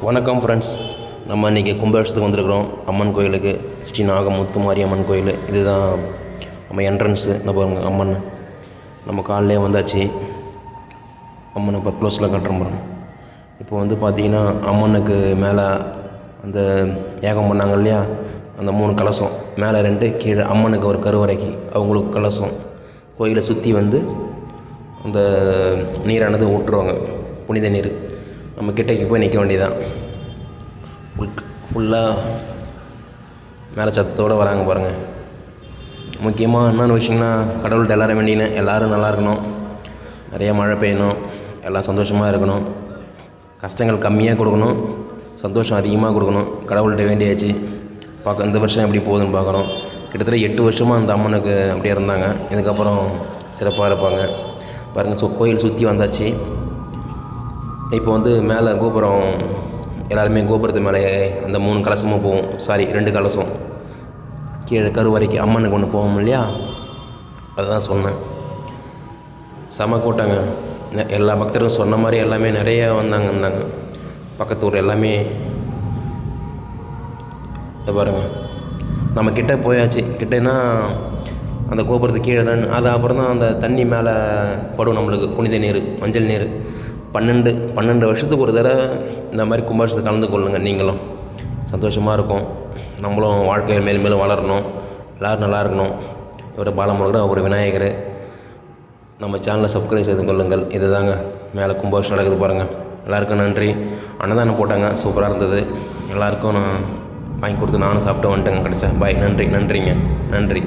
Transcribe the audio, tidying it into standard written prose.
வணக்கம் ஃப்ரெண்ட்ஸ். நம்ம இன்றைக்கி கும்பாபிஷேகத்துக்கு வந்திருக்கிறோம். அம்மன் கோயிலுக்கு, ஸ்ரீ நாகமுத்துமாரி அம்மன் கோயில். இதுதான் நம்ம என்ட்ரன்ஸு. பாருங்க அம்மன் நம்ம காலையிலே வந்தாச்சு. அம்மனை இப்போ க்ளோஸில் கட்டுறோம் பாருங்க. இப்போ வந்து பார்த்திங்கன்னா அம்மனுக்கு மேலே அந்த ஏகம் பண்ணாங்க இல்லையா, அந்த 3 கலசம், மேலே 2, கீழே அம்மனுக்கு ஒரு கருவறைக்கு அவங்களுக்கு கலசம். கோயிலை சுற்றி வந்து அந்த நீரானது ஊற்றுருவாங்க, புனித நீர். நம்ம கிட்டக்கு போய் நிற்க வேண்டியதான். ஃபுல்லாக மேலே சத்தத்தோடு வராங்க பாருங்கள். முக்கியமாக என்னென்ன விஷயம்னா, கடவுள்கிட்ட எல்லோரும் வேண்டினேன், எல்லோரும் நல்லா இருக்கணும், நிறைய மழை பெய்யணும், எல்லாம் சந்தோஷமாக இருக்கணும், கஷ்டங்கள் கம்மியாக கொடுக்கணும், சந்தோஷம் அதிகமாக கொடுக்கணும். கடவுள்கிட்ட வேண்டியாச்சு. பார்க்க இந்த வருஷம் எப்படி போகுதுன்னு பார்க்குறோம். கிட்டத்தட்ட 8 வருஷமாக அந்த அம்மனுக்கு அப்படியே இருந்தாங்க. இதுக்கப்புறம் சிறப்பாக இருப்பாங்க பாருங்கள். கோயில் சுற்றி வந்தாச்சு. இப்போ வந்து மேலே கோபுரம், எல்லாருமே கோபுரத்து மேலே அந்த 3 கலசமும் போவோம். 2 கலசம் கீழே கருவறைக்கு அம்மனுக்கு ஒன்று போவோம் இல்லையா, அதுதான் சொன்னேன். செம கூட்டாங்க. எல்லா பக்தர்களும் சொன்ன மாதிரி எல்லாமே நிறைய இருந்தாங்க. பக்கத்து ஊர் எல்லாமே பாருங்கள். நம்ம கிட்டே போயாச்சு. கிட்டேன்னா அந்த கோபுரத்துக்கு கீழே தான். அது அப்புறம் தான் அந்த தண்ணி மேலே படும் நம்மளுக்கு, புனித நீர், மஞ்சள் நீர். 12 வருஷத்துக்கு ஒரு தடவை இந்த மாதிரி கும்பாபிஷேகத்தை கலந்து கொள்ளுங்கள். நீங்களும் சந்தோஷமாக இருக்கும். நம்மளும் வாழ்க்கையை மேலும் மேலும் வளரணும், எல்லோரும் நல்லா இருக்கணும். இவரோட பாலமுருகன் ஒரு விநாயகர். நம்ம சேனலை சப்ஸ்கிரைப் செய்து கொள்ளுங்கள். இது தாங்க மேலே கும்பாபிஷேகம் நடக்குது பாருங்கள். எல்லாருக்கும் நன்றி. அன்னதானம் போட்டாங்க, சூப்பராக இருந்தது. எல்லாருக்கும் நான் வாங்கி கொடுத்து நானும் சாப்பிட்டு வந்துட்டேங்க கடைசியாக. பாய். நன்றிங்க. நன்றி.